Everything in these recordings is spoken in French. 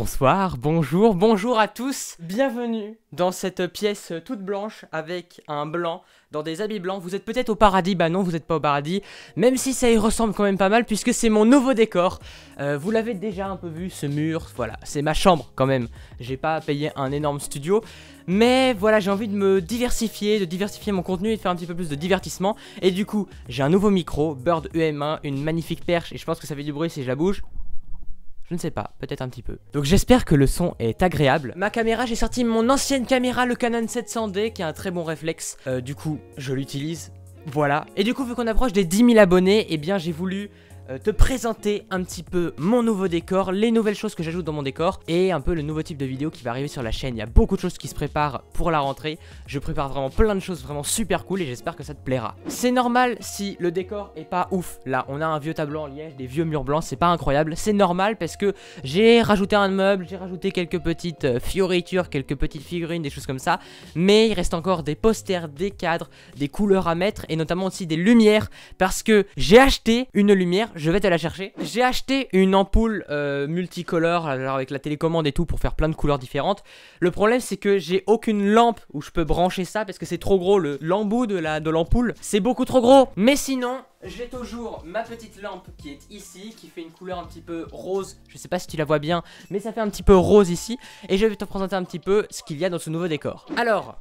Bonsoir, bonjour, bonjour à tous. Bienvenue dans cette pièce toute blanche avec un blanc, dans des habits blancs. Vous êtes peut-être au paradis, bah non vous n'êtes pas au paradis, même si ça y ressemble quand même pas mal puisque c'est mon nouveau décor. Vous l'avez déjà un peu vu, ce mur, voilà, c'est ma chambre quand même. J'ai pas payé un énorme studio, mais voilà, j'ai envie de me diversifier, mon contenu et de faire un petit peu plus de divertissement. Et du coup, j'ai un nouveau micro, Bird UM1, une magnifique perche et je pense que ça fait du bruit si je la bouge. Je ne sais pas, peut-être un petit peu. Donc j'espère que le son est agréable. Ma caméra, j'ai sorti mon ancienne caméra, le Canon 700D, qui a un très bon réflexe. Du coup, je l'utilise. Voilà. Et du coup, vu qu'on approche des 10 000 abonnés, eh bien j'ai voulu te présenter un petit peu mon nouveau décor, les nouvelles choses que j'ajoute dans mon décor et un peu le nouveau type de vidéo qui va arriver sur la chaîne. Il y a beaucoup de choses qui se préparent pour la rentrée. Je prépare vraiment plein de choses vraiment super cool et j'espère que ça te plaira. C'est normal si le décor est pas ouf. Là, on a un vieux tableau en liège, des vieux murs blancs, c'est pas incroyable. C'est normal parce que j'ai rajouté un meuble, j'ai rajouté quelques petites fioritures, quelques petites figurines, des choses comme ça. Mais il reste encore des posters, des cadres, des couleurs à mettre et notamment aussi des lumières parce que j'ai acheté une lumière. Je vais te la chercher. J'ai acheté une ampoule multicolore alors avec la télécommande et tout pour faire plein de couleurs différentes. Le problème c'est que j'ai aucune lampe où je peux brancher ça parce que c'est trop gros. L'embout de l'ampoule c'est beaucoup trop gros. Mais sinon j'ai toujours ma petite lampe qui est ici, qui fait une couleur un petit peu rose. Je sais pas si tu la vois bien, mais ça fait un petit peu rose ici. Et je vais te présenter un petit peu ce qu'il y a dans ce nouveau décor. Alors,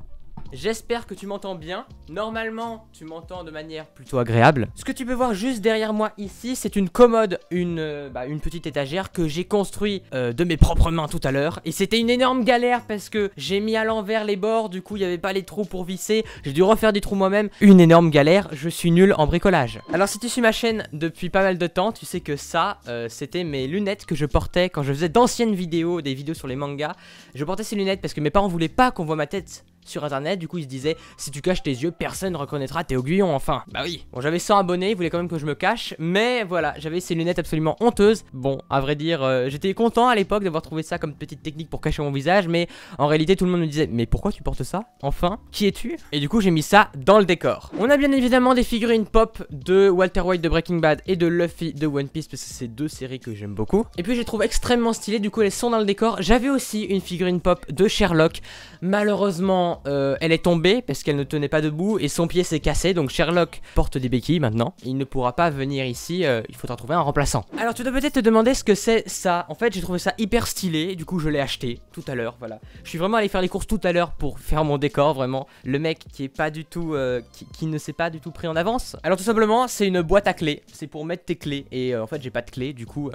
j'espère que tu m'entends bien. Normalement, tu m'entends de manière plutôt agréable. Ce que tu peux voir juste derrière moi ici, c'est une commode, une petite étagère que j'ai construit de mes propres mains tout à l'heure. Et c'était une énorme galère parce que j'ai mis à l'envers les bords, du coup il n'y avait pas les trous pour visser. J'ai dû refaire des trous moi-même. Une énorme galère, je suis nul en bricolage. Alors si tu suis ma chaîne depuis pas mal de temps, tu sais que ça, c'était mes lunettes que je portais quand je faisais d'anciennes vidéos, des vidéos sur les mangas. Je portais ces lunettes parce que mes parents voulaient pas qu'on voit ma tête sur internet, du coup ils se disaient si tu caches tes yeux personne ne reconnaîtra tes aiguillons enfin. Bah oui, bon j'avais 100 abonnés, ils voulaient quand même que je me cache, mais voilà, j'avais ces lunettes absolument honteuses. Bon à vrai dire j'étais content à l'époque d'avoir trouvé ça comme petite technique pour cacher mon visage, mais en réalité tout le monde me disait mais pourquoi tu portes ça? Enfin, qui es-tu? Et du coup j'ai mis ça dans le décor. On a bien évidemment des figurines pop de Walter White de Breaking Bad et de Luffy de One Piece parce que c'est deux séries que j'aime beaucoup. Et puis je les trouve extrêmement stylées, du coup elles sont dans le décor. J'avais aussi une figurine pop de Sherlock, malheureusement elle est tombée parce qu'elle ne tenait pas debout et son pied s'est cassé, donc Sherlock porte des béquilles maintenant. Il ne pourra pas venir ici, il faudra trouver un remplaçant. Alors tu dois peut-être te demander ce que c'est ça. En fait j'ai trouvé ça hyper stylé, du coup je l'ai acheté tout à l'heure, voilà. Je suis vraiment allé faire les courses tout à l'heure pour faire mon décor, vraiment. Le mec qui est pas du tout, qui ne s'est pas du tout pris en avance. Alors tout simplement c'est une boîte à clés, c'est pour mettre tes clés et en fait j'ai pas de clés, du coup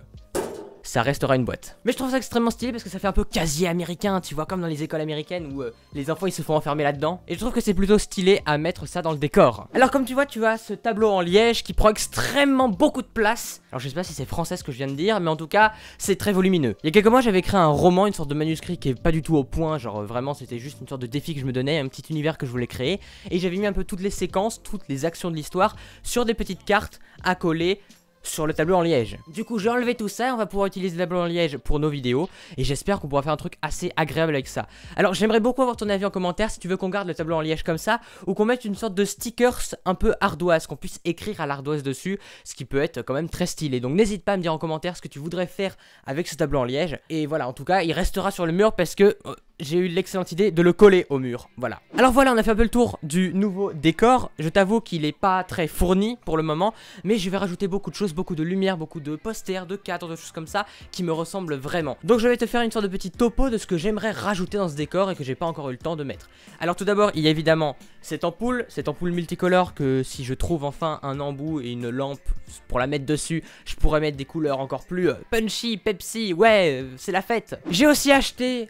ça restera une boîte. Mais je trouve ça extrêmement stylé parce que ça fait un peu casier américain, tu vois, comme dans les écoles américaines où les enfants ils se font enfermer là-dedans. Et je trouve que c'est plutôt stylé à mettre ça dans le décor. Alors comme tu vois, tu as ce tableau en liège qui prend extrêmement beaucoup de place. Alors je sais pas si c'est français ce que je viens de dire, mais en tout cas c'est très volumineux. Il y a quelques mois j'avais écrit un roman, une sorte de manuscrit qui est pas du tout au point, genre vraiment c'était juste une sorte de défi que je me donnais, un petit univers que je voulais créer. Et j'avais mis un peu toutes les séquences, toutes les actions de l'histoire sur des petites cartes à coller sur le tableau en liège. Du coup j'ai enlevé tout ça, on va pouvoir utiliser le tableau en liège pour nos vidéos et j'espère qu'on pourra faire un truc assez agréable avec ça. Alors j'aimerais beaucoup avoir ton avis en commentaire si tu veux qu'on garde le tableau en liège comme ça ou qu'on mette une sorte de stickers un peu ardoise, qu'on puisse écrire à l'ardoise dessus, ce qui peut être quand même très stylé. Donc n'hésite pas à me dire en commentaire ce que tu voudrais faire avec ce tableau en liège. Et voilà, en tout cas il restera sur le mur parce que j'ai eu l'excellente idée de le coller au mur, voilà. Alors voilà, on a fait un peu le tour du nouveau décor. Je t'avoue qu'il est pas très fourni pour le moment, mais je vais rajouter beaucoup de choses, beaucoup de lumière, beaucoup de posters, de cadres, de choses comme ça qui me ressemblent vraiment. Donc je vais te faire une sorte de petit topo de ce que j'aimerais rajouter dans ce décor et que j'ai pas encore eu le temps de mettre. Alors tout d'abord, il y a évidemment cette ampoule multicolore que si je trouve enfin un embout et une lampe pour la mettre dessus, je pourrais mettre des couleurs encore plus punchy, Pepsi, ouais, c'est la fête. J'ai aussi acheté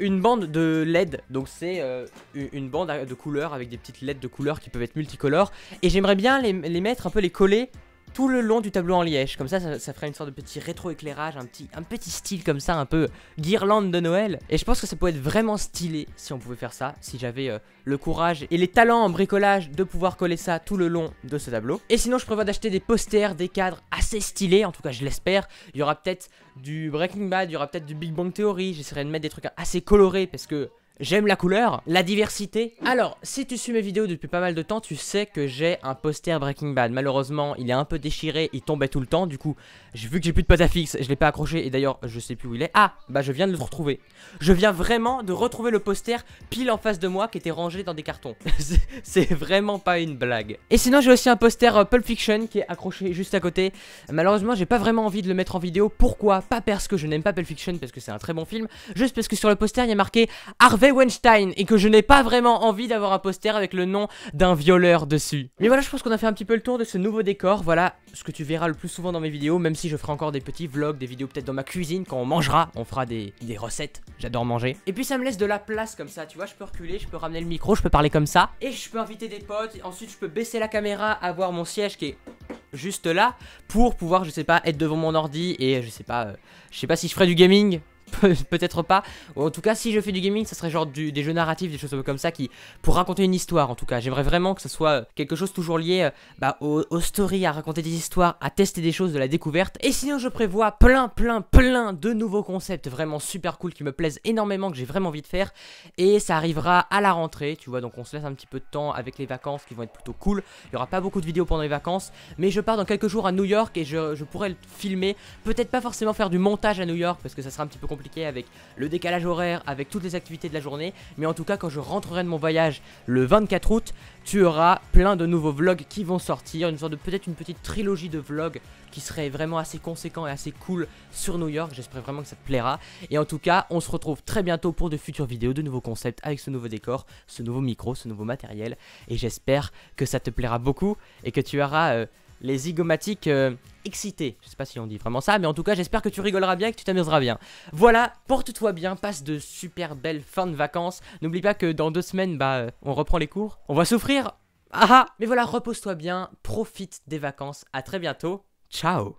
une bande de LED, donc c'est une bande de couleurs avec des petites LED de couleurs qui peuvent être multicolores. Et j'aimerais bien les mettre, un peu les coller tout le long du tableau en liège. Comme ça ferait une sorte de petit rétro-éclairage, un petit style comme ça, un peu guirlande de Noël. Et je pense que ça pourrait être vraiment stylé si on pouvait faire ça, si j'avais le courage et les talents en bricolage de pouvoir coller ça tout le long de ce tableau. Et sinon je prévois d'acheter des posters, des cadres assez stylés, en tout cas je l'espère. Il y aura peut-être du Breaking Bad, il y aura peut-être du Big Bang Theory, j'essaierai de mettre des trucs assez colorés parce que J'aime la couleur, la diversité. Alors, si tu suis mes vidéos depuis pas mal de temps, tu sais que j'ai un poster Breaking Bad. Malheureusement, il est un peu déchiré, il tombait tout le temps. Du coup, vu que j'ai plus de pâte à fixe, je l'ai pas accroché. Et d'ailleurs, je sais plus où il est. Ah, bah je viens de le retrouver. Je viens vraiment de retrouver le poster pile en face de moi qui était rangé dans des cartons. C'est vraiment pas une blague. Et sinon, j'ai aussi un poster Pulp Fiction qui est accroché juste à côté. Malheureusement, j'ai pas vraiment envie de le mettre en vidéo. Pourquoi? Pas parce que je n'aime pas Pulp Fiction, parce que c'est un très bon film. Juste parce que sur le poster, il y a marqué Harvey Weinstein et que je n'ai pas vraiment envie d'avoir un poster avec le nom d'un violeur dessus. Mais voilà, je pense qu'on a fait un petit peu le tour de ce nouveau décor. Voilà ce que tu verras le plus souvent dans mes vidéos, même si je ferai encore des petits vlogs, des vidéos peut-être dans ma cuisine quand on mangera, on fera des recettes. J'adore manger. Et puis ça me laisse de la place comme ça, tu vois, je peux reculer, je peux ramener le micro, je peux parler comme ça et je peux inviter des potes. Ensuite, je peux baisser la caméra, avoir mon siège qui est juste là pour pouvoir, je sais pas, être devant mon ordi et je sais pas si je ferai du gaming. Peut-être pas, ou en tout cas si je fais du gaming ça serait genre des jeux narratifs, des choses comme ça qui pour raconter une histoire. En tout cas j'aimerais vraiment que ce soit quelque chose toujours lié aux stories, à raconter des histoires, à tester des choses, de la découverte. Et sinon je prévois plein de nouveaux concepts vraiment super cool qui me plaisent énormément, que j'ai vraiment envie de faire. Et ça arrivera à la rentrée, tu vois, donc on se laisse un petit peu de temps avec les vacances qui vont être plutôt cool. Il y aura pas beaucoup de vidéos pendant les vacances, mais je pars dans quelques jours à New York et je pourrais le filmer. Peut-être pas forcément faire du montage à New York parce que ça sera un petit peu compliqué avec le décalage horaire, avec toutes les activités de la journée. Mais en tout cas quand je rentrerai de mon voyage le 24 août, tu auras plein de nouveaux vlogs qui vont sortir. Une sorte de peut-être une petite trilogie de vlogs qui serait vraiment assez conséquent et assez cool sur New York. J'espère vraiment que ça te plaira. Et en tout cas on se retrouve très bientôt pour de futures vidéos, de nouveaux concepts avec ce nouveau décor, ce nouveau micro, ce nouveau matériel. Et j'espère que ça te plaira beaucoup et que tu auras les zygomatiques excités. Je sais pas si on dit vraiment ça, mais en tout cas j'espère que tu rigoleras bien et que tu t'amuseras bien. Voilà, porte-toi bien, passe de super belles fins de vacances. N'oublie pas que dans 2 semaines, on reprend les cours. On va souffrir. Ah ah. Mais voilà, repose-toi bien, profite des vacances. À très bientôt. Ciao.